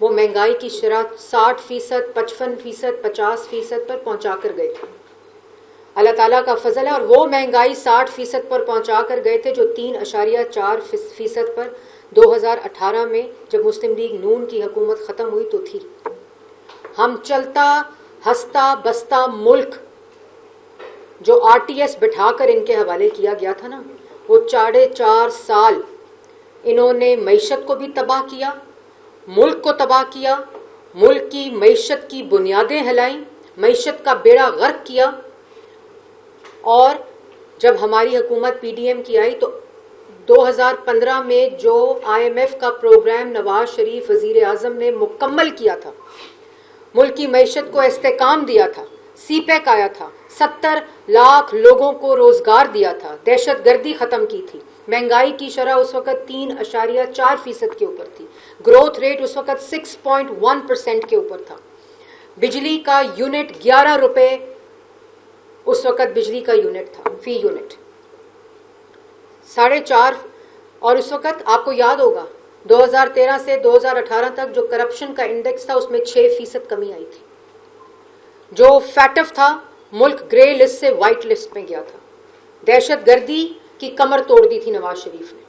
وہ مہنگائی کی شرح 60%، 55%، 50% پر پہنچا کر گئے تھے. اللہ تعالیٰ کا فضل ہے. اور وہ مہنگائی 60% پر پہنچا کر گئے تھے جو 3.4% پر 2018 میں جب مسلم لیگ نون کی حکومت ختم ہوئی تو تھی. ہم چلتا ہنستا بستا ملک جو RTS بٹھا کر ان کے حوالے کیا گیا تھا نا، وہ 4.5 سال انہوں نے معیشت کو بھی تباہ کیا، ملک کو تباہ کیا، ملک کی معیشت کی بنیادیں ہلائیں، معیشت کا بیڑا غرق کیا. اور جب ہماری حکومت PDM کی آئی تو 2015 میں جو IMF کا پروگرام نواز شریف وزیر اعظم نے مکمل کیا تھا، ملک کی معیشت کو استحکام دیا تھا، CPEC آیا تھا، 70 لاکھ لوگوں کو روزگار دیا تھا، دہشت گردی ختم کی تھی، مہنگائی کی شرح اس وقت 3.4% کے اوپر تھی، گروتھ ریٹ اس وقت 6.1% کے اوپر تھا، بجلی کا یونٹ 11 روپے اس وقت بجلی کا یونٹ تھا، فی یونٹ 4.5. اور اس وقت آپ کو یاد ہوگا 2013 سے 2018 تک جو کرپشن کا انڈیکس تھا اس میں 6% کمی آئی تھی. جو فیٹف تھا ملک گرے لسٹ سے وائٹ لسٹ میں گیا تھا. دہشت گردی کی کمر توڑ دی تھی نواز شریف نے.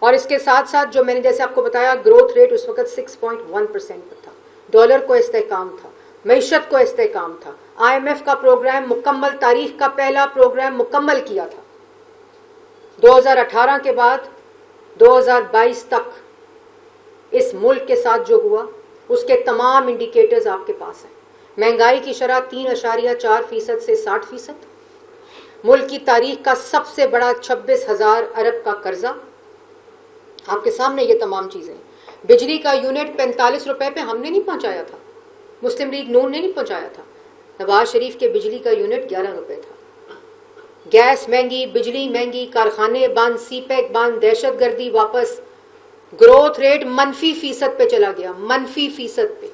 اور اس کے ساتھ ساتھ جو میں نے جیسے آپ کو بتایا گروتھ ریٹ اس وقت 6.1% پر تھا، ڈالر کو استحکام تھا، معیشت کو استحکام تھا. IMF کا پروگرام مکمل، تاریخ کا پہلا پروگرام مکمل کیا تھا. 2018 کے بعد 2022 تک اس ملک کے ساتھ جو ہوا اس کے تمام انڈیکیٹرز آپ کے پاس ہیں. مہنگائی کی شرح 3.4% سے 60%، ملک کی تاریخ کا سب سے بڑا 26,000 ارب کا قرضہ، آپ کے سامنے یہ تمام چیزیں. بجلی کا یونٹ 45 روپے پہ ہم نے نہیں پہنچایا تھا، مسلم لیگ نون نے نہیں پہنچایا تھا. نواز شریف کے بجلی کا یونٹ 11 روپے تھا. گیس مہنگی، بجلی مہنگی، کارخانے بند، CPEC بند، دہشت گردی واپس، گروتھ ریٹ -% پہ چلا گیا، -% پہ.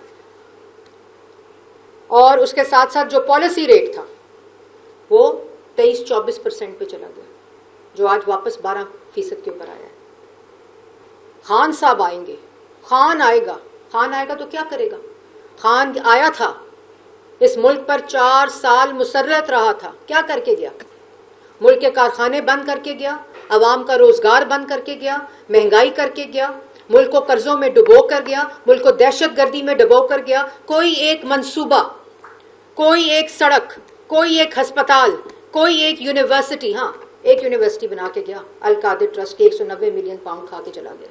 اور اس کے ساتھ ساتھ جو پالیسی ریٹ تھا وہ 23-24% پہ چلا گیا، جو آج واپس 12% کے اوپر آیا ہے. خان صاحب آئیں گے، خان آئے گا تو کیا کرے گا؟ خان آیا تھا، اس ملک پر 4 سال مسرت رہا تھا، کیا کر کے گیا؟ ملک کے کارخانے بند کر کے گیا، عوام کا روزگار بند کر کے گیا، مہنگائی کر کے گیا، ملک کو قرضوں میں ڈبو کر گیا، ملک کو دہشت گردی میں ڈبو کر گیا. کوئی ایک منصوبہ، کوئی ایک سڑک، کوئی ایک ہسپتال، کوئی ایک یونیورسٹی، ہاں ایک یونیورسٹی بنا کے گیا، القادر ٹرسٹ کے 190 ملین پاؤنڈ کھا کے چلا گیا.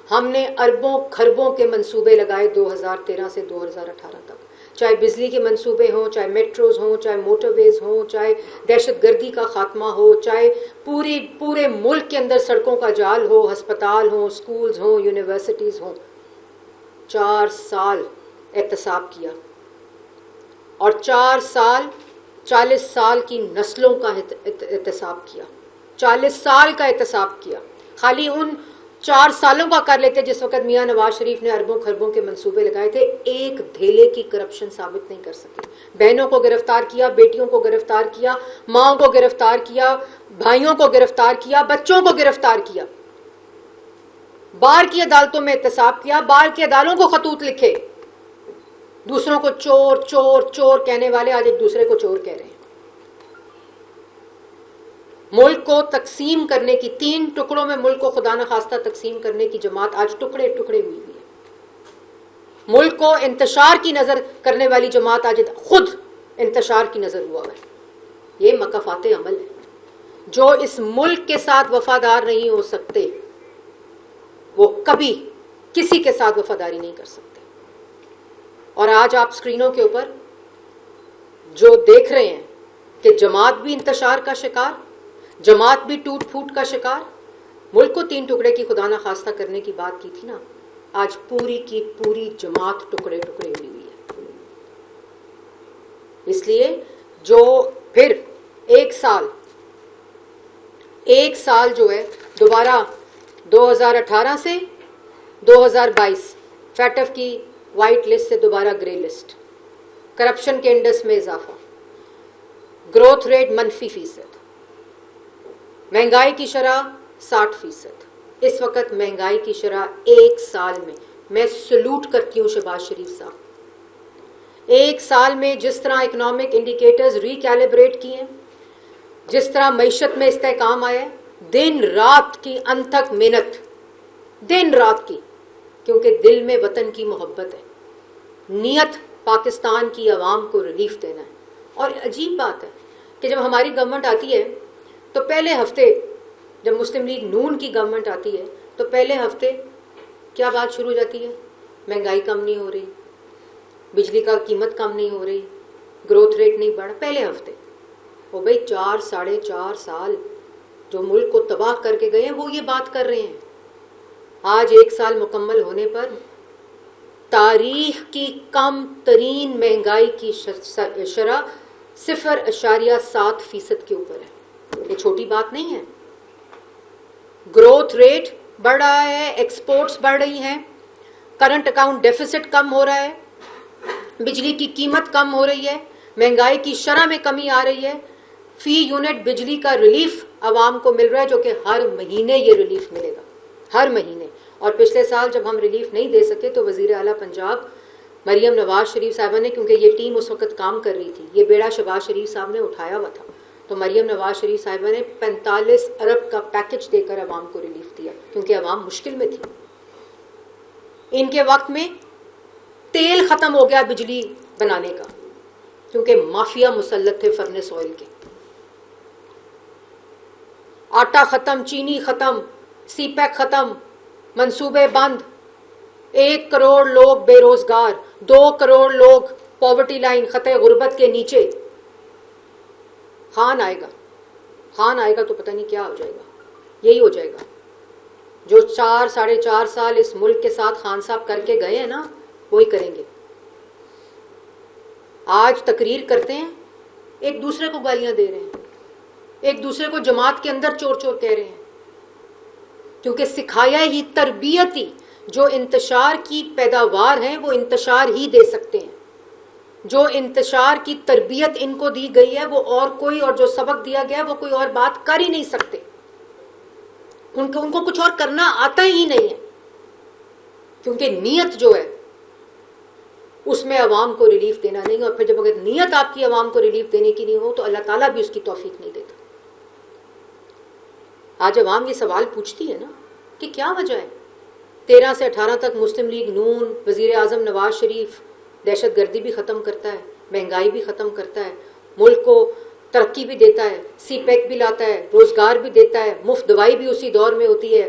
ہم نے اربوں خربوں کے منصوبے لگائے 2013 سے 2018 تک، چاہے بجلی کے منصوبے ہوں، چاہے میٹروز ہوں، چاہے موٹر ویز ہوں، چاہے دہشت گردی کا خاتمہ ہو، چاہے پورے ملک کے اندر سڑکوں کا جال ہو، ہسپتال ہوں، سکولز ہوں، یونیورسٹیز ہوں. 4 سال احتساب کیا اور 4 سال 40 سال کی نسلوں کا احتساب کیا، 40 سال کا احتساب کیا. خالی ان 4 سالوں کا کر لیتے جس وقت میاں نواز شریف نے اربوں خربوں کے منصوبے لگائے تھے، ایک دھیلے کی کرپشن ثابت نہیں کر سکے. بہنوں کو گرفتار کیا، بیٹیوں کو گرفتار کیا، ماں کو گرفتار کیا، بھائیوں کو گرفتار کیا، بچوں کو گرفتار کیا، بار کی عدالتوں میں احتساب کیا، بار کی عدالتوں کو خطوط لکھے. دوسروں کو چور چور چور کہنے والے آج ایک دوسرے کو چور کہہ رہے ہیں. ملک کو تقسیم کرنے کی، 3 ٹکڑوں میں ملک کو خدا نخواستہ تقسیم کرنے کی جماعت آج ٹکڑے ٹکڑے ہوئی ہے. ملک کو انتشار کی نظر کرنے والی جماعت آج خود انتشار کی نظر ہوا ہے. یہ مکافات عمل ہے. جو اس ملک کے ساتھ وفادار نہیں ہو سکتے وہ کبھی کسی کے ساتھ وفاداری نہیں کر سکتے. اور آج آپ اسکرینوں کے اوپر جو دیکھ رہے ہیں کہ جماعت بھی انتشار کا شکار، جماعت بھی ٹوٹ پھوٹ کا شکار. ملک کو 3 ٹکڑے کی خدا نخواستہ کرنے کی بات کی تھی نا، آج پوری کی پوری جماعت ٹکڑے ٹکڑے ہوئی ہوئی ہے. اس لیے جو پھر ایک سال جو ہے دوبارہ 2018 سے 2022 فیٹف کی وائٹ لسٹ سے دوبارہ گرے لسٹ، کرپشن کے انڈیکس میں اضافہ، گروتھ ریٹ -%، مہنگائی کی شرح 60%. اس وقت مہنگائی کی شرح ایک سال میں میں سلوٹ کرتی ہوں شہباز شریف صاحب۔ ایک سال میں جس طرح اکنامک انڈیکیٹرز ریکیلیبریٹ کیے ہیں، جس طرح معیشت میں استحکام آیا ہے، دن رات کی انتھک محنت، دن رات کی، کیونکہ دل میں وطن کی محبت ہے، نیت پاکستان کی عوام کو ریلیف دینا ہے۔ اور عجیب بات ہے کہ جب ہماری گورنمنٹ آتی ہے تو پہلے ہفتے، جب مسلم لیگ نون کی گورنمنٹ آتی ہے تو پہلے ہفتے کیا بات شروع ہو جاتی ہے؟ مہنگائی کم نہیں ہو رہی، بجلی کا قیمت کم نہیں ہو رہی، گروتھ ریٹ نہیں بڑھا، پہلے ہفتے۔ وہ بھائی 4.5 سال جو ملک کو تباہ کر کے گئے ہیں وہ یہ بات کر رہے ہیں۔ آج 1 سال مکمل ہونے پر تاریخ کی کم ترین مہنگائی کی شرح 0.7% کے اوپر ہے۔ یہ چھوٹی بات نہیں ہے۔ گروتھ ریٹ بڑھ رہا ہے، ایکسپورٹس بڑھ رہی ہیں، کرنٹ اکاؤنٹ ڈیفیسٹ کم ہو رہا ہے، بجلی کی قیمت کم ہو رہی ہے، مہنگائی کی شرح میں کمی آ رہی ہے، فی یونٹ بجلی کا ریلیف عوام کو مل رہا ہے، جو کہ ہر مہینے یہ ریلیف ملے گا، ہر مہینے۔ اور پچھلے سال جب ہم ریلیف نہیں دے سکے تو وزیر اعلیٰ پنجاب مریم نواز شریف صاحبہ نے، کیونکہ یہ ٹیم اس وقت کام کر رہی تھی، یہ بیڑا شہباز شریف صاحب نے اٹھایا ہوا تھا، تو مریم نواز شریف صاحبہ نے 45 ارب کا پیکج دے کر عوام کو ریلیف دیا، کیونکہ عوام مشکل میں تھی۔ ان کے وقت میں تیل ختم ہو گیا بجلی بنانے کا، کیونکہ مافیا مسلط تھے فرنس آئل کے۔ آٹا ختم، چینی ختم، سی پیک ختم، منصوبے بند، 1 کروڑ لوگ بے روزگار، 2 کروڑ لوگ پاورٹی لائن، خطے غربت کے نیچے۔ خان آئے گا تو پتہ نہیں کیا ہو جائے گا۔ یہی ہو جائے گا جو 4.5 سال اس ملک کے ساتھ خان صاحب کر کے گئے ہیں نا، وہی کریں گے۔ آج تقریر کرتے ہیں، ایک دوسرے کو گالیاں دے رہے ہیں، ایک دوسرے کو جماعت کے اندر چور چور کہہ رہے ہیں، کیونکہ سکھایا ہی، تربیت ہی، جو انتشار کی پیداوار ہیں وہ انتشار ہی دے سکتے ہیں۔ جو انتشار کی تربیت ان کو دی گئی ہے وہ اور کوئی، اور جو سبق دیا گیا ہے وہ کوئی اور بات کر ہی نہیں سکتے۔ ان کو کچھ اور کرنا آتا ہی نہیں ہے، کیونکہ نیت جو ہے اس میں عوام کو ریلیف دینا نہیں ہے، اور پھر جب اگر نیت آپ کی عوام کو ریلیف دینے کی نہیں ہو تو اللہ تعالیٰ بھی اس کی توفیق نہیں دیتا۔ آج عوام یہ سوال پوچھتی ہے نا کہ کیا وجہ ہے 13 سے 18 تک مسلم لیگ نون، وزیر اعظم نواز شریف دہشت گردی بھی ختم کرتا ہے، مہنگائی بھی ختم کرتا ہے، ملک کو ترقی بھی دیتا ہے، سی پیک بھی لاتا ہے، روزگار بھی دیتا ہے، مفت دوائی بھی اسی دور میں ہوتی ہے۔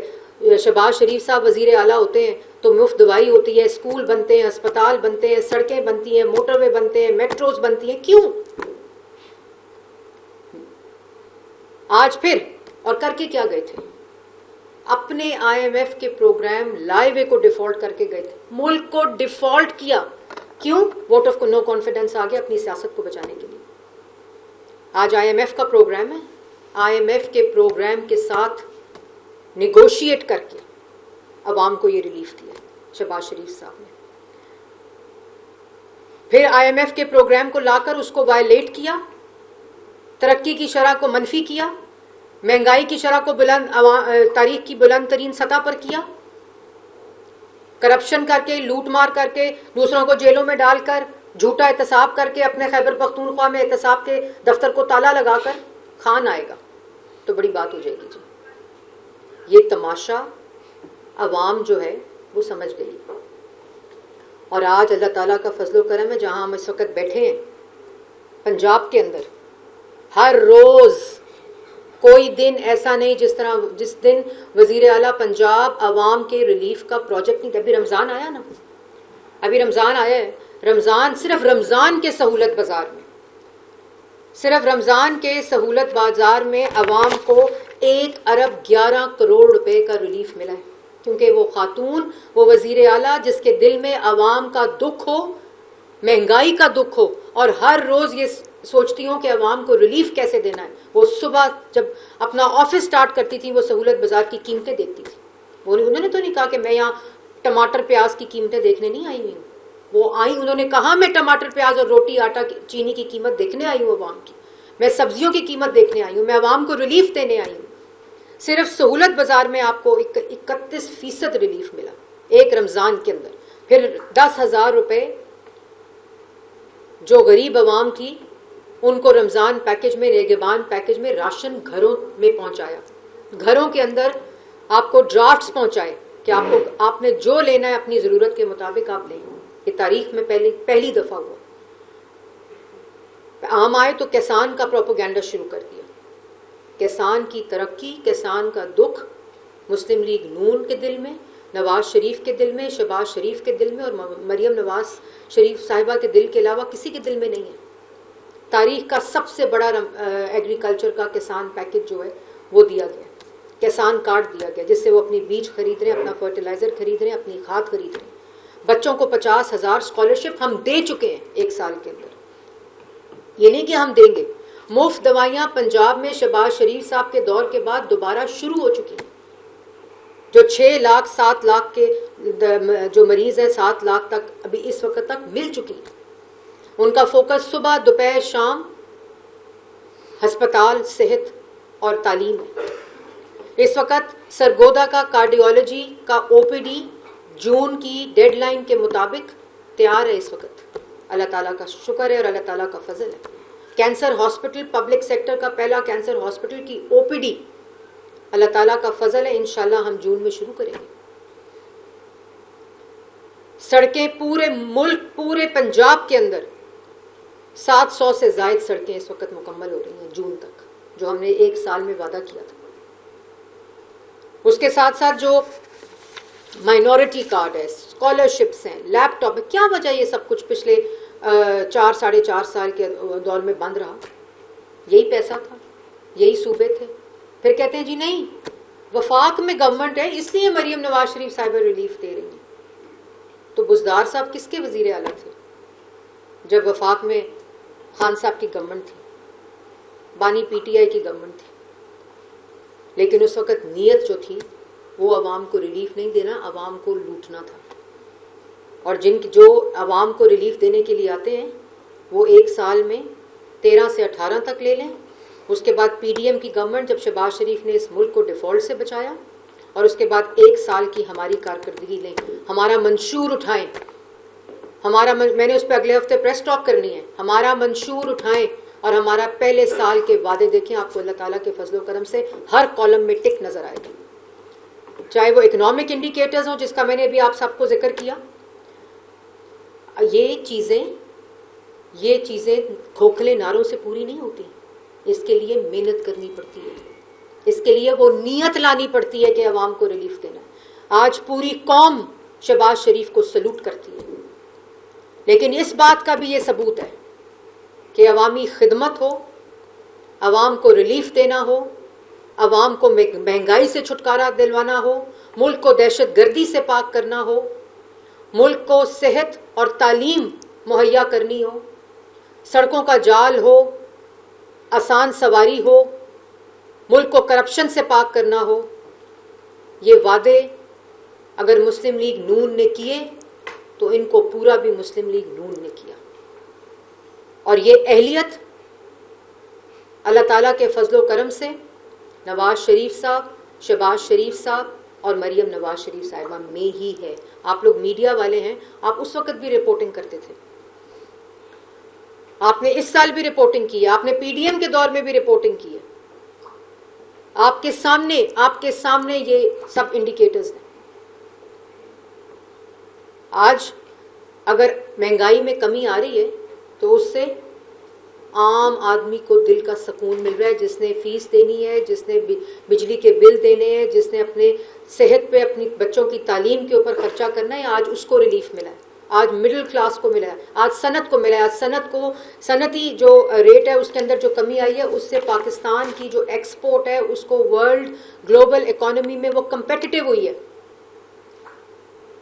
شہباز شریف صاحب وزیر اعلیٰ ہوتے ہیں تو مفت دوائی ہوتی ہے، اسکول بنتے ہیں، اسپتال بنتے ہیں، سڑکیں بنتی ہیں، موٹر وے بنتے ہیں، میٹروز بنتی ہیں۔ کیوں؟ آج پھر، اور کر کے کیا گئے تھے؟ اپنے IMF کے پروگرام لائے ہوئے کو ڈیفالٹ کر کے گئے تھے، ملک کو ڈیفالٹ کیا۔ کیوں؟ ووٹ آف نو کانفیڈنس آ گیا اپنی سیاست کو بچانے کے لیے۔ آج IMF کا پروگرام ہے، IMF کے پروگرام کے ساتھ نیگوشیٹ کر کے عوام کو یہ ریلیف دیا شہباز شریف صاحب نے۔ پھر IMF کے پروگرام کو لا کر اس کو وائلیٹ کیا، ترقی کی شرح کو منفی کیا، مہنگائی کی شرح کو تاریخ کی بلند ترین سطح پر کیا، کرپشن کر کے، لوٹ مار کر کے، دوسروں کو جیلوں میں ڈال کر، جھوٹا احتساب کر کے، اپنے خیبر پختونخوا میں احتساب کے دفتر کو تالا لگا کر خان آئے گا تو بڑی بات ہو جائے گی جی۔ یہ تماشا عوام جو ہے وہ سمجھ گئی۔ اور آج اللہ تعالیٰ کا فضل و کرم ہے، جہاں ہم اس وقت بیٹھے ہیں پنجاب کے اندر، ہر روز کوئی دن ایسا نہیں جس دن وزیر اعلیٰ پنجاب عوام کے ریلیف کا پروجیکٹ نہیں تھا۔ ابھی رمضان آیا نا، ابھی رمضان آیا ہے، رمضان، صرف رمضان کے سہولت بازار میں، صرف رمضان کے سہولت بازار میں عوام کو 1 ارب 11 کروڑ روپے کا ریلیف ملا ہے، کیونکہ وہ خاتون، وہ وزیر اعلیٰ جس کے دل میں عوام کا دکھ ہو، مہنگائی کا دکھ ہو، اور ہر روز یہ سوچتی ہوں کہ عوام کو ریلیف کیسے دینا ہے۔ وہ صبح جب اپنا آفس سٹارٹ کرتی تھی وہ سہولت بازار کی قیمتیں دیکھتی تھی۔ انہوں نے تو نہیں کہا کہ میں یہاں ٹماٹر پیاز کی قیمتیں دیکھنے نہیں آئی ہوئی ہوں، وہ آئی، انہوں نے کہا میں ٹماٹر پیاز اور روٹی آٹا چینی کی قیمت دیکھنے آئی ہوں عوام کی، میں سبزیوں کی قیمت دیکھنے آئی ہوں، میں عوام کو ریلیف دینے آئی ہوں۔ صرف سہولت بازار میں آپ کو 31% ریلیف ملا، ایک رمضان کے اندر. پھر 10,000 روپے جو غریب عوام تھی ان کو رمضان پیکج میں، نگہبان پیکج میں راشن گھروں میں پہنچایا. گھروں کے اندر آپ کو ڈرافٹس پہنچائے کہ آپ نے جو لینا ہے اپنی ضرورت کے مطابق آپ لیں. یہ تاریخ میں پہلی دفعہ ہوا. عام آئے تو کسان کا پروپیگنڈا شروع کر دیا. کسان کی ترقی، کسان کا دکھ مسلم لیگ نون کے دل میں، نواز شریف کے دل میں، شہباز شریف کے دل میں اور مریم نواز شریف صاحبہ کے دل کے علاوہ کسی کے دل میں نہیں ہے. تاریخ کا سب سے بڑا ایگریکلچر کا کسان پیکج جو ہے وہ دیا گیا، کسان کارڈ دیا گیا، جس سے وہ اپنی بیج خرید رہے ہیں، اپنا فرٹیلائزر خرید رہے ہیں، اپنی کھاد خرید رہے ہیں. بچوں کو 50,000 اسکالرشپ ہم دے چکے ہیں ایک سال کے اندر. یہ نہیں کہ ہم دیں گے. مفت دوائیاں پنجاب میں شہباز شریف صاحب کے دور کے بعد دوبارہ شروع ہو چکی ہیں. جو 6 لاکھ 7 لاکھ کے جو مریض ہیں 7 لاکھ تک ابھی اس وقت تک مل چکی ہیں. ان کا فوکس صبح دوپہر شام ہسپتال، صحت اور تعلیم ہے. اس وقت سرگودا کا کارڈیولوجی کا او پی ڈی جون کی ڈیڈ لائن کے مطابق تیار ہے اس وقت. اللہ تعالیٰ کا شکر ہے اور اللہ تعالیٰ کا فضل ہے. کینسر ہاسپٹل، پبلک سیکٹر کا پہلا کینسر ہاسپٹل کی او پی ڈی اللہ تعالیٰ کا فضل ہے، انشاءاللہ ہم جون میں شروع کریں گے. سڑکیں پورے ملک، پورے پنجاب کے اندر 700 سے زائد سڑکیں اس وقت مکمل ہو رہی ہیں جون تک، جو ہم نے ایک سال میں وعدہ کیا تھا. اس کے ساتھ ساتھ جو مائنورٹی کارڈ ہے، اسکالرشپس ہیں، لیپ ٹاپ ہے. کیا وجہ یہ سب کچھ پچھلے 4-4.5 سال کے دور میں بند رہا؟ یہی پیسہ تھا، یہی صوبے تھے. پھر کہتے ہیں جی نہیں، وفاق میں گورنمنٹ ہے اس لیے مریم نواز شریف صاحبہ ریلیف دے رہی ہیں. تو بزدار صاحب کس کے وزیر اعلیٰ تھے جب وفاق میں خان صاحب کی گورنمنٹ تھی، بانی پی ٹی آئی کی گورنمنٹ تھی؟ لیکن اس وقت نیت جو تھی وہ عوام کو ریلیف نہیں دینا، عوام کو لوٹنا تھا. اور جو عوام کو ریلیف دینے کے لیے آتے ہیں وہ ایک سال میں 13 سے 18 تک لے لیں. اس کے بعد پی ڈی ایم کی گورنمنٹ جب شہباز شریف نے اس ملک کو ڈیفالٹ سے بچایا، اور اس کے بعد ایک سال کی ہماری کارکردگی لیں، ہمارا منشور اٹھائیں. میں نے اس پہ اگلے ہفتے پریس ٹاک کرنی ہے. ہمارا منشور اٹھائیں اور ہمارا پہلے سال کے وعدے دیکھیں. آپ کو اللہ تعالیٰ کے فضل و کرم سے ہر کالم میں ٹک نظر آئے گی، چاہے وہ اکنامک انڈیکیٹرز ہوں جس کا میں نے ابھی آپ سب کو ذکر کیا. یہ چیزیں کھوکھلے نعروں سے پوری نہیں ہوتی. اس کے لیے محنت کرنی پڑتی ہے، اس کے لیے وہ نیت لانی پڑتی ہے کہ عوام کو ریلیف دینا. آج پوری قوم شہباز شریف کو سلوٹ کرتی ہے، لیکن اس بات کا بھی یہ ثبوت ہے کہ عوامی خدمت ہو، عوام کو ریلیف دینا ہو، عوام کو مہنگائی سے چھٹکارا دلوانا ہو، ملک کو دہشت گردی سے پاک کرنا ہو، ملک کو صحت اور تعلیم مہیا کرنی ہو، سڑکوں کا جال ہو، آسان سواری ہو، ملک کو کرپشن سے پاک کرنا ہو. یہ وعدے اگر مسلم لیگ نون نے کیے تو ان کو پورا بھی مسلم لیگ نون نے کیا. اور یہ اہلیت اللہ تعالیٰ کے فضل و کرم سے نواز شریف صاحب، شہباز شریف صاحب اور مریم نواز شریف صاحبہ میں ہی ہے. آپ لوگ میڈیا والے ہیں، آپ اس وقت بھی رپورٹنگ کرتے تھے، آپ نے اس سال بھی رپورٹنگ کی ہے، آپ نے پی ڈی ایم کے دور میں بھی رپورٹنگ کی ہے. آپ کے سامنے یہ سب انڈیکیٹرز ہیں. آج اگر مہنگائی میں کمی آ رہی ہے تو اس سے عام آدمی کو دل کا سکون مل رہا ہے، جس نے فیس دینی ہے، جس نے بجلی کے بل دینے ہیں، جس نے اپنے صحت پہ، اپنی بچوں کی تعلیم کے اوپر خرچہ کرنا ہے، آج اس کو ریلیف ملا ہے. آج مڈل کلاس کو ملا ہے، آج صنعت کو ملا ہے. آج صنعتی جو ریٹ ہے اس کے اندر جو کمی آئی ہے اس سے پاکستان کی جو ایکسپورٹ ہے اس کو ورلڈ گلوبل اکانومی میں وہ کمپیٹیٹیو ہوئی ہے.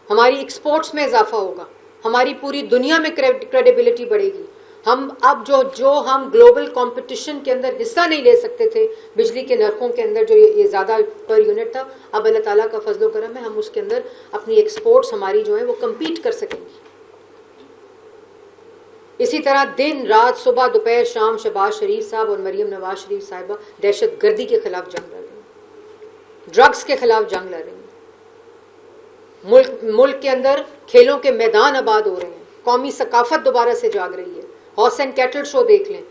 ہماری ایکسپورٹس میں اضافہ ہوگا، ہماری پوری دنیا میں کریڈیبلٹی بڑھے گی. ہم اب جو ہم گلوبل کمپٹیشن کے اندر حصہ نہیں لے سکتے تھے، بجلی کے نرخوں کے اندر جو یہ زیادہ پر یونٹ تھا، اب اللہ تعالیٰ کا فضل و کرم ہے ہم اس کے اندر اپنی ایکسپورٹس ہماری جو ہیں وہ کمپیٹ کر سکیں گی. اسی طرح دن رات صبح دوپہر شام شہباز شریف صاحب اور مریم نواز شریف صاحبہ دہشت گردی کے خلاف جنگ لڑ رہے ہیں، ڈرگس کے خلاف جنگ لڑ رہے ہیں، ملک کے اندر کھیلوں کے میدان آباد ہو رہے ہیں, قومی ثقافت دوبارہ سے جاگ رہی ہے, ہارس اینڈ کیٹل شو دیکھ لیں.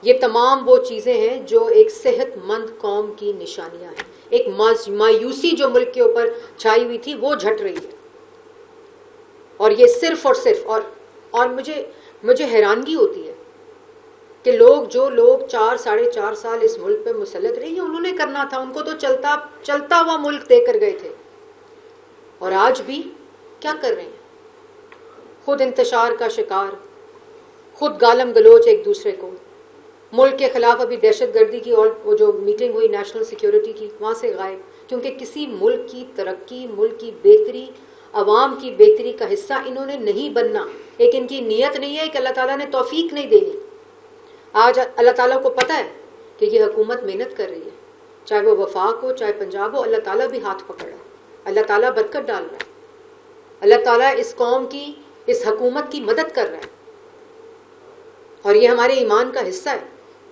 یہ تمام وہ چیزیں ہیں جو ایک صحت مند قوم کی نشانیاں ہیں. ایک مایوسی جو ملک کے اوپر چھائی ہوئی تھی وہ جھٹ رہی ہے. اور یہ صرف اور صرف اور مجھے حیرانگی ہوتی ہے کہ جو لوگ 4.5 سال اس ملک پہ مسلط رہے, انہوں نے کرنا تھا, ان کو تو چلتا ہوا ملک دے کر گئے تھے, اور آج بھی کیا کر رہے ہیں؟ خود انتشار کا شکار, خود گالم گلوچ ایک دوسرے کو. ملک کے خلاف ابھی دہشت گردی کی اور وہ جو میٹنگ ہوئی نیشنل سیکیورٹی کی, وہاں سے غائب, کیونکہ کسی ملک کی ترقی, ملک کی بہتری, عوام کی بہتری کا حصہ انہوں نے نہیں بننا. ایک ان کی نیت نہیں ہے, کہ اللہ تعالیٰ نے توفیق نہیں دینی. آج اللہ تعالیٰ کو پتہ ہے کہ یہ حکومت محنت کر رہی ہے, چاہے وہ وفاق ہو چاہے پنجاب ہو, اللہ تعالیٰ بھی ہاتھ پکڑ رہا ہے, اللہ تعالیٰ برکت ڈال رہا ہے, اللہ تعالیٰ اس قوم کی, اس حکومت کی مدد کر رہا ہے. اور یہ ہمارے ایمان کا حصہ ہے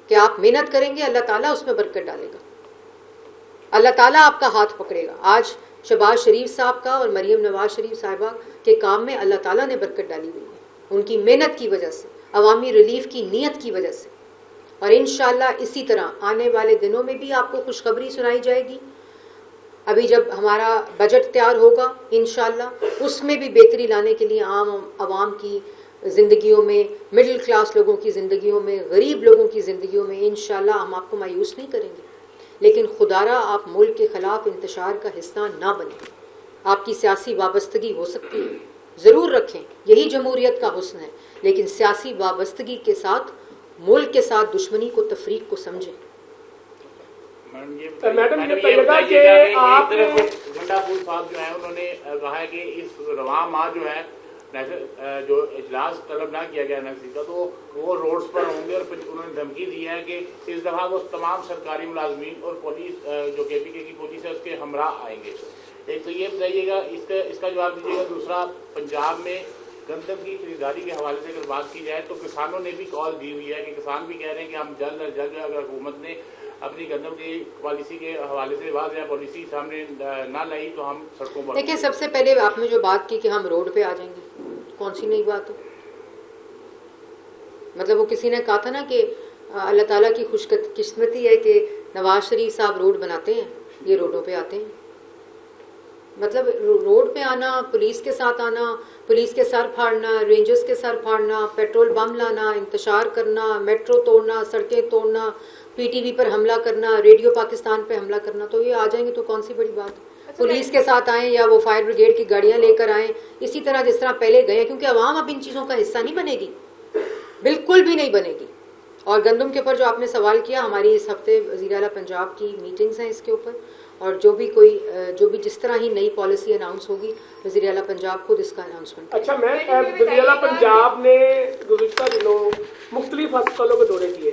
کہ آپ محنت کریں گے, اللہ تعالیٰ اس میں برکت ڈالے گا, اللہ تعالیٰ آپ کا ہاتھ پکڑے گا. آج شہباز شریف صاحب کا اور مریم نواز شریف صاحبہ کے کام میں اللہ تعالیٰ نے برکت ڈالی ہوئی ہے, ان کی محنت کی وجہ سے, عوامی ریلیف کی نیت کی وجہ سے. اور انشاءاللہ اسی طرح آنے والے دنوں میں بھی آپ کو خوشخبری سنائی جائے گی. ابھی جب ہمارا بجٹ تیار ہوگا انشاءاللہ, اس میں بھی بہتری لانے کے لیے عام عوام کی زندگیوں میں, مڈل کلاس لوگوں کی زندگیوں میں, غریب لوگوں کی زندگیوں میں انشاءاللہ ہم آپ کو مایوس نہیں کریں گے. لیکن خدارا آپ ملک کے خلاف انتشار کا حصہ نہ بنیں. آپ کی سیاسی وابستگی ہو سکتی ہے, ضرور رکھیں, یہی جمہوریت کا حسن ہے, لیکن سیاسی وابستگی کے ساتھ ملک کے ساتھ دشمنی کو, تفریق کو سمجھیں. میڈم یہ بتائیے گا کہ آپ گنڈا پور صاحب جو ہیں انہوں نے کہا ہے کہ اس رواں ماہ جو ہے جو اجلاس طلب نہ کیا گیا NLC کا, تو وہ روڈز پر ہوں گے, اور انہوں نے دھمکی دی ہے کہ اس دفعہ وہ تمام سرکاری ملازمین اور پولیس جو KPK کی پولیس ہے اس کے ہمراہ آئیں گے. ایک تو یہ بتائیے گا, اس کا جواب دیجیے گا. دوسرا, پنجاب میں گندم کی خریداری کے حوالے سے اگر بات کی جائے تو کسانوں نے بھی کال دی ہوئی ہے کہ کسان بھی کہہ رہے ہیں کہ ہم جلد از جلد اگر حکومت نے اپنی گندم کی پالیسی کے حوالے سے واضح پالیسی سامنے نہ لائی تو ہم سڑکوں پر. دیکھیں, سب سے پہلے آپ نے جو بات کی کہ ہم روڈ پہ آ جائیں گے, کون سی نئی بات ہو. مطلب وہ کسی نے کہا تھا نا کہ اللہ تعالیٰ کی خوش قسمتی ہے کہ نواز شریف صاحب روڈ بناتے ہیں, یہ روڈوں پہ آتے ہیں. مطلب روڈ پہ آنا, پولیس کے ساتھ آنا, پولیس کے سر پھاڑنا, رینجرز کے سر پھاڑنا, پیٹرول بم لانا, انتشار کرنا, میٹرو توڑنا, سڑکیں توڑنا, PTV پر حملہ کرنا, ریڈیو پاکستان پہ حملہ کرنا, تو یہ آ جائیں گے تو کون سی بڑی بات ہے. پولیس کے ساتھ آئیں یا وہ فائر بریگیڈ کی گاڑیاں لے کر آئیں, اسی طرح جس طرح پہلے گئے, کیونکہ عوام اب ان چیزوں کا حصہ نہیں بنے گی, بالکل بھی نہیں بنے گی. اور گندم کے اوپر جو آپ نے سوال کیا, ہماری اس ہفتے وزیر اعلیٰ پنجاب کی میٹنگز ہیں اس کے اوپر, اور جو بھی جس طرح ہی نئی پالیسی اناؤنس ہوگی وزیر اعلیٰ پنجاب خود اس کا اناؤنسمنٹ. اچھا میں وزیر اعلیٰ پنجاب نے گزشتہ دنوں مختلف ہسپتالوں کے دورے کیے,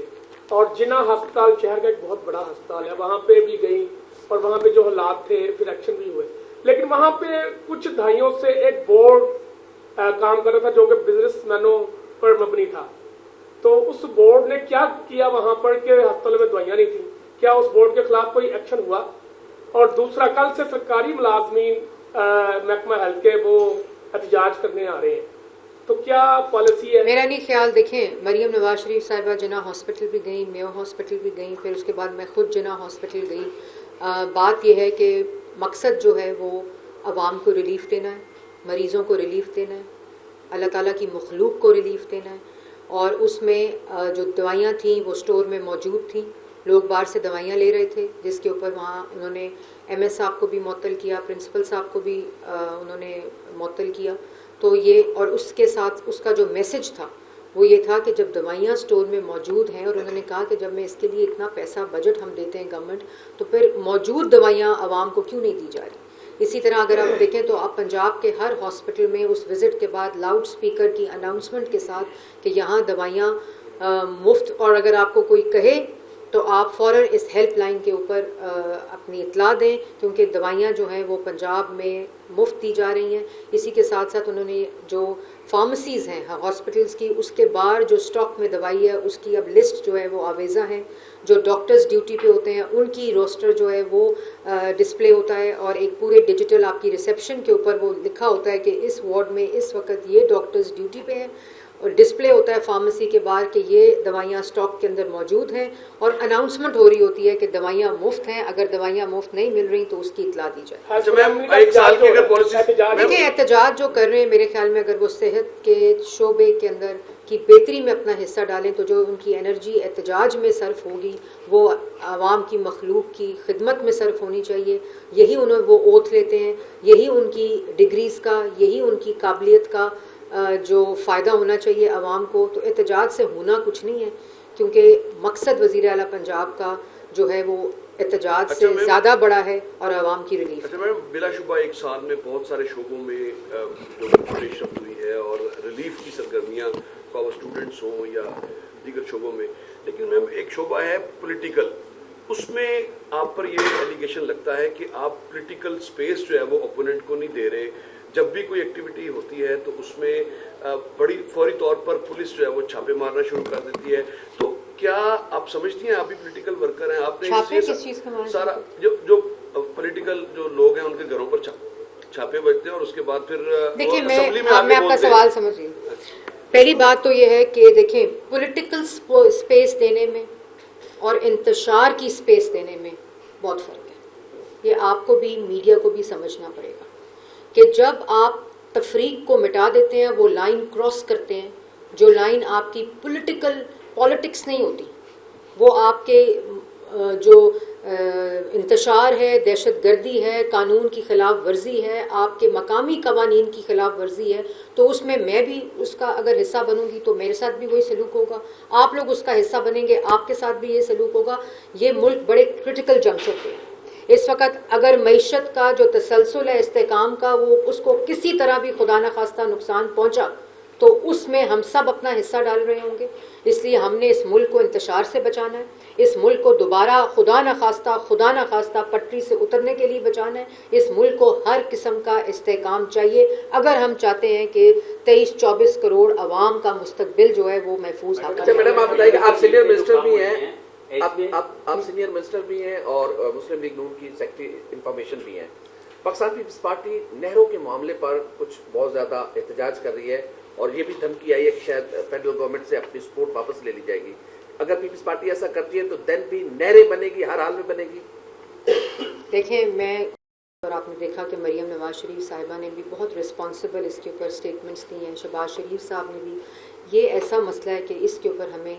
اور جنا ہسپتال شہر کا ایک بہت بڑا ہسپتال ہے, وہاں پہ بھی گئی, اور وہاں پہ جو حالات تھے پھر ایکشن بھی ہوئے. لیکن وہاں پہ کچھ دہائیوں سے ایک بورڈ کام کر رہا تھا جو کہ بزنس مینوں پر مبنی تھا. تو اس بورڈ نے کیا کیا وہاں پر کہ ہسپتالوں میں دوائیاں نہیں تھیں, کیا اس بورڈ کے خلاف کوئی ایکشن ہوا؟ اور دوسرا, کل سے سرکاری ملازمین محکمہ ہیلتھ کے وہ احتجاج کرنے آ رہے ہیں, تو کیا پالیسی ہے؟ میرا نہیں خیال. دیکھیں, مریم نواز شریف صاحبہ جناح ہاسپٹل بھی گئیں, میو ہاسپٹل بھی گئیں, پھر اس کے بعد میں خود جناح ہاسپٹل گئی. بات یہ ہے کہ مقصد جو ہے وہ عوام کو ریلیف دینا ہے, مریضوں کو ریلیف دینا ہے, اللہ تعالیٰ کی مخلوق کو ریلیف دینا ہے. اور اس میں جو دوائیاں تھیں وہ اسٹور میں موجود تھیں, لوگ باہر سے دوائیاں لے رہے تھے, جس کے اوپر وہاں انہوں نے MS صاحب کو بھی معطل کیا, پرنسپل صاحب کو بھی انہوں نے معطل کیا. تو یہ, اور اس کے ساتھ اس کا جو میسج تھا وہ یہ تھا کہ جب دوائیاں اسٹور میں موجود ہیں, اور انہوں نے کہا کہ جب میں اس کے لیے اتنا پیسہ بجٹ ہم دیتے ہیں گورنمنٹ, تو پھر موجود دوائیاں عوام کو کیوں نہیں دی جا رہی. اسی طرح اگر آپ دیکھیں تو آپ پنجاب کے ہر ہاسپٹل میں اس وزٹ کے بعد لاؤڈ سپیکر کی اناؤنسمنٹ کے ساتھ کہ یہاں دوائیاں مفت, اور اگر آپ کو کوئی کہے تو آپ فوراً اس ہیلپ لائن کے اوپر اپنی اطلاع دیں، کیونکہ دوائیاں جو ہیں وہ پنجاب میں مفت دی جا رہی ہیں. اسی کے ساتھ ساتھ انہوں نے جو فارمیسیز ہیں ہاسپٹلس کی، اس کے باہر جو اسٹاک میں دوائی ہے اس کی اب لسٹ جو ہے وہ آویزہ ہیں. جو ڈاکٹرز ڈیوٹی پہ ہوتے ہیں ان کی روسٹر جو ہے وہ ڈسپلے ہوتا ہے، اور ایک پورے ڈیجیٹل آپ کی ریسیپشن کے اوپر وہ لکھا ہوتا ہے کہ اس وارڈ میں اس وقت یہ ڈاکٹرز ڈیوٹی پہ ہیں، اور ڈسپلے ہوتا ہے فارمیسی کے باہر کہ یہ دوائیاں اسٹاک کے اندر موجود ہیں، اور اناؤنسمنٹ ہو رہی ہوتی ہے کہ دوائیاں مفت ہیں. اگر دوائیاں مفت نہیں مل رہی تو اس کی اطلاع دی جائے. اچھا میم، ایک سال کی اگر پالیسی دیکھیں احتجاج جو کر رہے ہیں، میرے خیال میں اگر وہ صحت کے شعبے کے اندر کی بہتری میں اپنا حصہ ڈالیں تو جو ان کی انرجی احتجاج میں صرف ہوگی وہ عوام کی مخلوق کی خدمت میں صرف ہونی چاہیے. یہی انہیں وہ اوتھ لیتے ہیں، یہی ان کی ڈگریز کا، یہی ان کی قابلیت کا جو فائدہ ہونا چاہیے عوام کو. تو احتجاج سے ہونا کچھ نہیں ہے، کیونکہ مقصد وزیر اعلیٰ پنجاب کا جو ہے وہ احتجاج سے زیادہ بڑا ہے اور عوام کی ریلیف. اچھا میم، بلا شبہ ایک سال میں بہت سارے شعبوں میں جو پیش رفت ہوئی ہے اور ریلیف کی سرگرمیاں خواہ وہ اسٹوڈنٹس ہوں یا دیگر شعبوں میں، لیکن میم ایک شعبہ ہے پولیٹیکل، اس میں آپ پر یہ ایلیگیشن لگتا ہے کہ آپ پولیٹیکل سپیس جو ہے وہ اوپوننٹ کو نہیں دے رہے. جب بھی کوئی ایکٹیویٹی ہوتی ہے تو اس میں بڑی فوری طور پر پولیس جو ہے وہ چھاپے مارنا شروع کر دیتی ہے. تو کیا آپ سمجھتی ہیں، آپ بھی پولیٹیکل ورکر ہیں، آپ نے سارا جو پولیٹیکل جو لوگ ہیں ان کے گھروں پر چھاپے بجتے ہیں اور اس کے بعد پھر دیکھیں میں آپ کا سوال سمجھ رہی ہوں. پہلی بات تو یہ ہے کہ دیکھیں پولیٹیکل سپیس دینے میں اور انتشار کی سپیس دینے میں بہت فرق ہے. یہ آپ کو بھی میڈیا کو بھی سمجھنا پڑے گا کہ جب آپ تفریق کو مٹا دیتے ہیں، وہ لائن کراس کرتے ہیں جو لائن آپ کی پولیٹکس نہیں ہوتی، وہ آپ کے جو انتشار ہے، دہشت گردی ہے، قانون کی خلاف ورزی ہے، آپ کے مقامی قوانین کی خلاف ورزی ہے. تو اس میں بھی اس کا اگر حصہ بنوں گی تو میرے ساتھ بھی وہی سلوک ہوگا، آپ لوگ اس کا حصہ بنیں گے آپ کے ساتھ بھی یہ سلوک ہوگا. یہ ملک بڑے کرٹیکل جنکشن پہ ہے اس وقت. اگر معیشت کا جو تسلسل ہے استحکام کا، وہ اس کو کسی طرح بھی خدا نخواستہ نقصان پہنچا تو اس میں ہم سب اپنا حصہ ڈال رہے ہوں گے. اس لیے ہم نے اس ملک کو انتشار سے بچانا ہے، اس ملک کو دوبارہ خدا نخواستہ پٹری سے اترنے کے لیے بچانا ہے. اس ملک کو ہر قسم کا استحکام چاہیے اگر ہم چاہتے ہیں کہ 23-24 کروڑ عوام کا مستقبل جو ہے وہ محفوظ ہے. اچھا میڈم، آپ بتائیے کہ آپ سینئر منسٹر بھی ہیں، آپ سینئر منسٹر بھی ہیں اور مسلم لیگ نون کی سیکرٹری انفارمیشن بھی ہیں. پاکستان پیپلز پارٹی نہروں کے معاملے پر کچھ بہت زیادہ احتجاج کر رہی ہے اور یہ بھی دھمکی آئی ہے کہ شاید فیڈرل گورنمنٹ سے اپنی سپورٹ واپس لے لی جائے گی. اگر پیپلز پارٹی ایسا کرتی ہے تو دین بھی نہریں بنے گی، ہر حال میں بنے گی. دیکھیں میں اور آپ نے دیکھا کہ مریم نواز شریف صاحبہ نے بھی بہت رسپانسبل اس کے اوپر سٹیٹمنٹس دی ہیں. شہباز شریف صاحب نے بھی. یہ ایسا مسئلہ ہے کہ اس کے اوپر ہمیں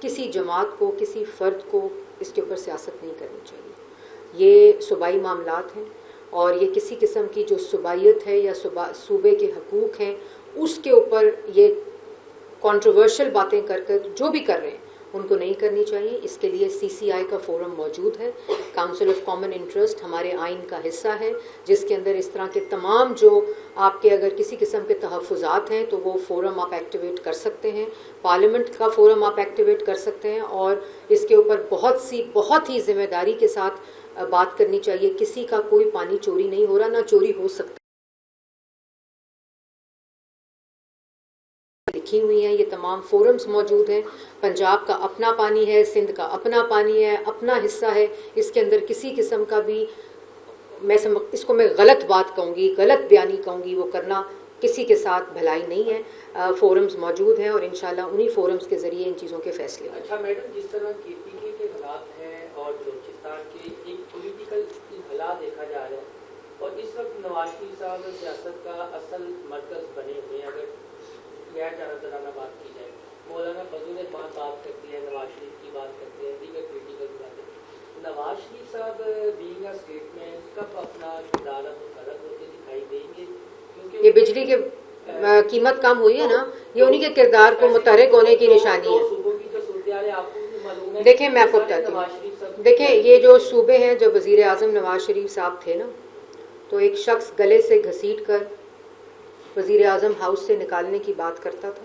کسی جماعت کو، کسی فرد کو اس کے اوپر سیاست نہیں کرنی چاہیے. یہ صوبائی معاملات ہیں اور یہ کسی قسم کی جو صوبائیت ہے یا صوبے کے حقوق ہیں اس کے اوپر یہ کنٹروورشل باتیں کر جو بھی کر رہے ہیں ان کو نہیں کرنی چاہیے. اس کے لیے CCI کا فورم موجود ہے، کاؤنسل آف کامن انٹرسٹ ہمارے آئین کا حصہ ہے، جس کے اندر اس طرح کے تمام جو آپ کے اگر کسی قسم کے تحفظات ہیں تو وہ فورم آپ ایکٹیویٹ کر سکتے ہیں. پارلیمنٹ کا فورم آپ ایکٹیویٹ کر سکتے ہیں اور اس کے اوپر بہت ہی ذمہ داری کے ساتھ بات کرنی چاہیے. کسی کا کوئی پانی چوری نہیں ہو رہا، نہ چوری ہو سکتا. لکھی ہوئی ہیں یہ تمام فورمز موجود ہیں. پنجاب کا اپنا پانی ہے، سندھ کا اپنا پانی ہے، اپنا حصہ ہے. اس کے اندر کسی قسم کا بھی اس کو میں غلط بات کہوں گی، غلط بیانی کہوں گی، وہ کرنا کسی کے ساتھ بھلائی نہیں ہے. فورمز موجود ہیں اور انشاءاللہ انہی فورمز کے ذریعے ان چیزوں کے فیصلے ہوں. اچھا میڈم، جس طرح KPK کے حالات ہیں اور بلوچستان کے ایک پولیٹیکل انحلال دیکھا جا رہا ہے اور اس وقت نواز شریف صاحب سیاست کا اصل مرکز بنے ہوئے ہیں. اگر غیر جانبدارانہ بات کی جائے، مولانا فضل الرحمان بات کرتی ہے، نواز شریف کی بات کرتے ہیں، دیگر پولیٹیکل باتیں. نواز شریف صاحب بینگ اے اسٹیٹمنٹ کب اپنا کردار غلط ہوتے دکھائی دیں گے؟ یہ بجلی کے قیمت کم ہوئی ہے نا، یہ انہی کے کردار کو متحرک ہونے کی نشانی ہے. دیکھیں میں آپ کو بتاتی ہوں، دیکھیں یہ جو صوبے ہیں، جو وزیر اعظم نواز شریف صاحب تھے نا، تو ایک شخص گلے سے گھسیٹ کر وزیر اعظم ہاؤس سے نکالنے کی بات کرتا تھا.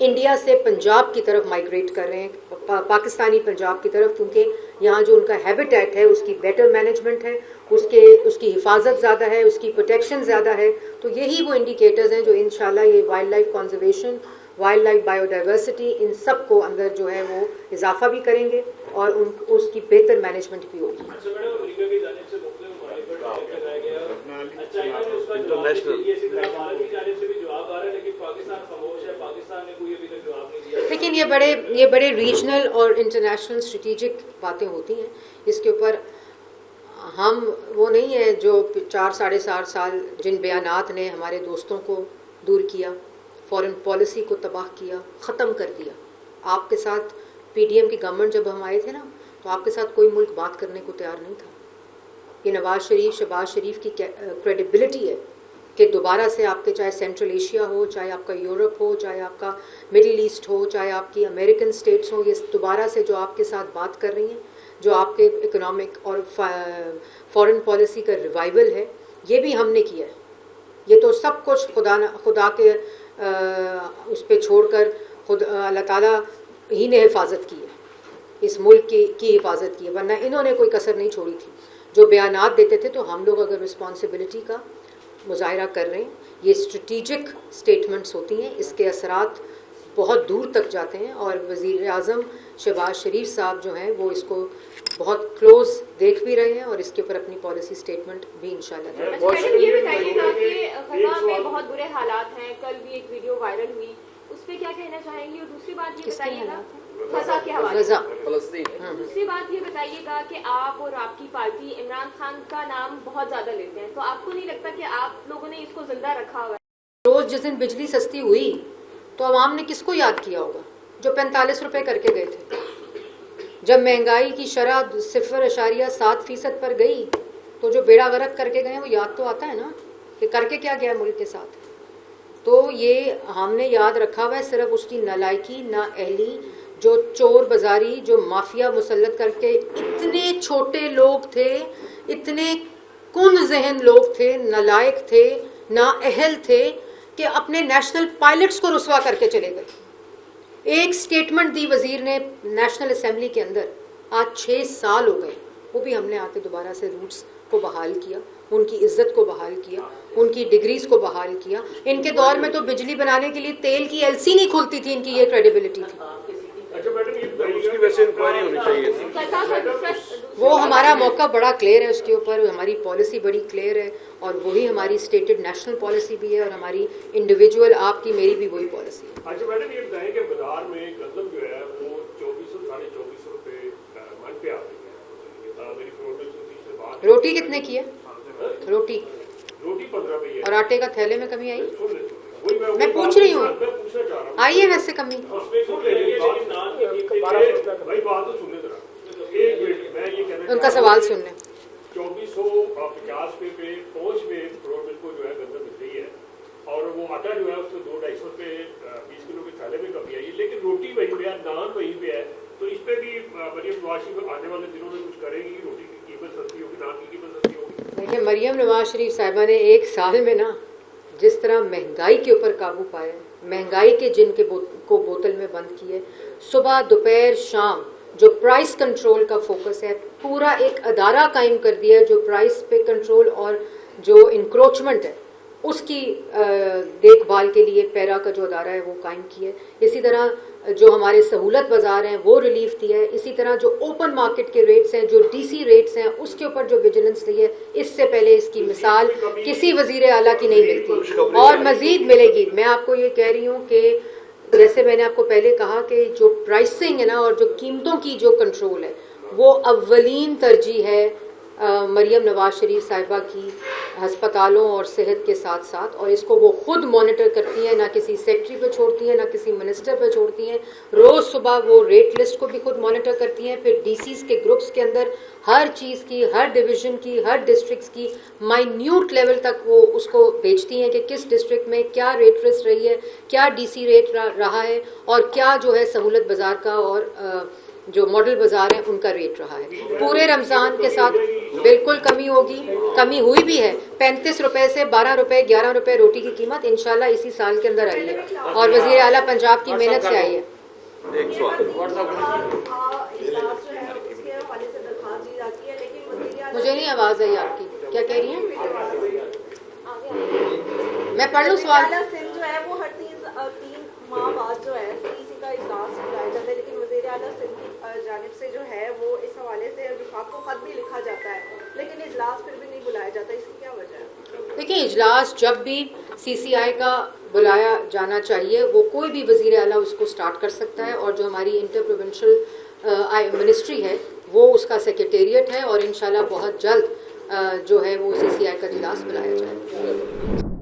انڈیا سے پنجاب کی طرف مائگریٹ کر رہے ہیں، پاکستانی پنجاب کی طرف، کیونکہ یہاں جو ان کا ہیبیٹیٹ ہے اس کی بیٹر مینجمنٹ ہے، اس کی حفاظت زیادہ ہے، اس کی پروٹیکشن زیادہ ہے. تو یہی وہ انڈیکیٹرز ہیں جو انشاءاللہ یہ wildlife conservation, wildlife biodiversity, ان سب کو اندر جو ہے وہ اضافہ بھی کریں گے اور اس کی بہتر مینجمنٹ بھی ہوگی. لیکن یہ بڑے ریجنل اور انٹرنیشنل اسٹریٹجک باتیں ہوتی ہیں، اس کے اوپر ہم وہ نہیں ہے جو 4-4.5 سال جن بیانات نے ہمارے دوستوں کو دور کیا، فورن پالیسی کو تباہ کیا، ختم کر دیا. آپ کے ساتھ پی ڈی ایم کی گورنمنٹ جب ہم آئے تھے نا، تو آپ کے ساتھ کوئی ملک بات کرنے کو تیار نہیں تھا. یہ نواز شریف، شہباز شریف کی کریڈیبلٹی ہے کہ دوبارہ سے آپ کے چاہے سینٹرل ایشیا ہو، چاہے آپ کا یورپ ہو، چاہے آپ کا مڈل ایسٹ ہو، چاہے آپ کی امریکن اسٹیٹس ہوں، یہ دوبارہ سے جو آپ کے ساتھ بات کر رہی ہیں، جو آپ کے اکنامک اور فورن پالیسی کا ریوائول ہے، یہ بھی ہم نے کیا ہے. یہ تو سب کچھ خدا کے اس پہ چھوڑ کر اللہ تعالیٰ ہی نے حفاظت کی ہے، اس ملک کی حفاظت کی ہے، ورنہ انہوں نے کوئی کسر نہیں چھوڑی تھی. جو بیانات دیتے تھے، تو ہم لوگ اگر رسپانسبلٹی کا مظاہرہ کر رہے ہیں، یہ اسٹریٹجک سٹیٹمنٹس ہوتی ہیں، اس کے اثرات بہت دور تک جاتے ہیں. اور وزیر اعظم شہباز شریف صاحب جو ہیں وہ اس کو بہت کلوز دیکھ بھی رہے ہیں اور اس کے اوپر اپنی پالیسی سٹیٹمنٹ بھی انشاءاللہ دیں گے. میڈم یہ بتائیے گا کہ غزہ میں بہت برے حالات ہیں، کل بھی ایک ویڈیو وائرل ہوئی، اس پہ کیا کہنا چاہیں گی؟ اور دوسری بات یہ بتائیے گا غزہ کے حوالے سے، دوسری بات یہ بتائیے گا کہ آپ اور آپ کی پارٹی عمران خان کا نام بہت زیادہ لیتے ہیں، تو آپ کو نہیں لگتا کہ آپ لوگوں نے اس کو زندہ رکھا ہوا ہے؟ روز جس دن بجلی سستی ہوئی تو عوام نے کس کو یاد کیا ہوگا جو 45 روپے کر کے گئے تھے؟ جب مہنگائی کی شرح 0.7% پر گئی تو جو بیڑا غرق کر کے گئے وہ یاد تو آتا ہے نا کہ کر کے کیا گیا ملک کے ساتھ. تو یہ ہم نے یاد رکھا ہوا ہے صرف اس کی نالائکی، نااہلی، جو چور بازاری، جو مافیا مسلط کر کے، اتنے چھوٹے لوگ تھے، اتنے کن ذہن لوگ تھے، نالائق تھے، نااہل تھے کہ اپنے نیشنل پائلٹس کو رسوا کر کے چلے گئے. ایک سٹیٹمنٹ دی وزیر نے نیشنل اسمبلی کے اندر، آج 6 سال ہو گئے، وہ بھی ہم نے آ کے دوبارہ سے روٹس کو بحال کیا، ان کی عزت کو بحال کیا، ان کی ڈگریز کو بحال کیا. ان کے دور میں تو بجلی بنانے کے لیے تیل کی LC نہیں کھلتی تھی، ان کی یہ کریڈیبلٹی تھی. اس کی ویسے انکوائری ہونی چاہیے تھی. وہ ہمارا موقع بڑا کلیئر ہے، اس کے اوپر ہماری پالیسی بڑی کلیئر ہے، اور وہی ہماری اسٹیٹڈ نیشنل پالیسی بھی ہے، اور ہماری انڈیویجول آپ کی میری بھی وہی پالیسی ہے. اچھا میڈم یہ بتائیں کہ بازار میں گندم جو ہے وہ 2400-2450 روپے من پہ آ رہی ہے. میری سے بات، روٹی کتنے کی ہے؟ روٹی 15 پہ ہے، اور آٹے کا تھیلے میں کمی آئی؟ میں پوچھ رہی ہوں، آئی ہے ویسے کمی؟ ان کا سوال سن لیں. 2450 پہ پہنچ میں کروڑ مل کو جو ہے گندم مل رہی ہے، اور وہ آٹا جو ہے اس کو 200-250 روپے 20 کلو کے تھیلے میں کمی آئی ہے، لیکن روٹی وہیں پہ ہے، نان وہیں پہ ہے. تو اس پہ بھی مریم نواز شریف آنے والے دنوں میں کچھ کرے گی؟ روٹی کی قیمت سستی ہوگی، نان کی قیمت سستی ہوگی؟ دیکھیں، مریم نواز شریف صاحبہ نے 1 سال میں نا جس طرح مہنگائی کے اوپر قابو پایا، مہنگائی کے جن کے کو بوتل میں بند کیے، صبح دوپہر شام جو پرائس کنٹرول کا فوکس ہے، پورا ایک ادارہ قائم کر دیا جو پرائس پہ کنٹرول اور جو انکروچمنٹ ہے اس کی دیکھ بھال کے لیے پیرا کا جو ادارہ ہے وہ قائم کیا ہے. اسی طرح جو ہمارے سہولت بازار ہیں وہ ریلیف دیا ہے. اسی طرح جو اوپن مارکیٹ کے ریٹس ہیں، جو DC ریٹس ہیں، اس کے اوپر جو ویجیلنس دی ہے، اس سے پہلے اس کی مثال کسی وزیر اعلیٰ کی نہیں ملتی، اور مزید ملے گی. میں آپ کو یہ کہہ رہی ہوں کہ جیسے میں نے آپ کو پہلے کہا کہ جو پرائسنگ ہے نا اور جو قیمتوں کی جو کنٹرول ہے وہ اولین ترجیح ہے مریم نواز شریف صاحبہ کی ہسپتالوں اور صحت کے ساتھ ساتھ، اور اس کو وہ خود مانیٹر کرتی ہیں، نہ کسی سیکٹری پہ چھوڑتی ہیں، نہ کسی منسٹر پہ چھوڑتی ہیں. روز صبح وہ ریٹ لسٹ کو بھی خود مانیٹر کرتی ہیں، پھر DCs کے گروپس کے اندر ہر چیز کی، ہر ڈویژن کی، ہر ڈسٹرکٹس کی مائنیوٹ لیول تک وہ اس کو بھیجتی ہیں کہ کس ڈسٹرکٹ میں کیا ریٹ لسٹ رہی ہے، کیا DC ریٹ رہا ہے، اور کیا جو ہے سہولت بازار کا اور جو ماڈل بازار ہیں ان کا ریٹ رہا ہے. پورے رمضان کے ساتھ بالکل کمی ہوگی, کمی ہوئی بھی ہے. 35 روپے سے 12 روپے 11 روپے روٹی کی قیمت انشاءاللہ اسی سال کے اندر آئی ہے اور وزیر اعلیٰ پنجاب کی محنت سے آئی ہے. مجھے نہیں آواز آئی آپ کی, کیا کہہ رہی ہیں؟ میں پڑھ لوں سوال. جو ہے وہ ہر 3 ماہ بعد جو ہے CEC کا اجلاس بلایا جاتا ہے, لیکن وزیر اعلیٰ سندھ کی جانب سے جو ہے وہ اس حوالے سے وفاق کو خط بھی لکھا جاتا ہے, لیکن اجلاس پھر بھی نہیں بلایا جاتا, اس کی کیا وجہ ہے؟ دیکھیں, اجلاس جب بھی CCI کا بلایا جانا چاہیے وہ کوئی بھی وزیر اعلیٰ اس کو سٹارٹ کر سکتا ہے, اور جو ہماری انٹر پروونشل منسٹری ہے وہ اس کا سیکریٹریٹ ہے, اور انشاءاللہ بہت جلد جو ہے وہ CCI کا اجلاس بلایا جائے.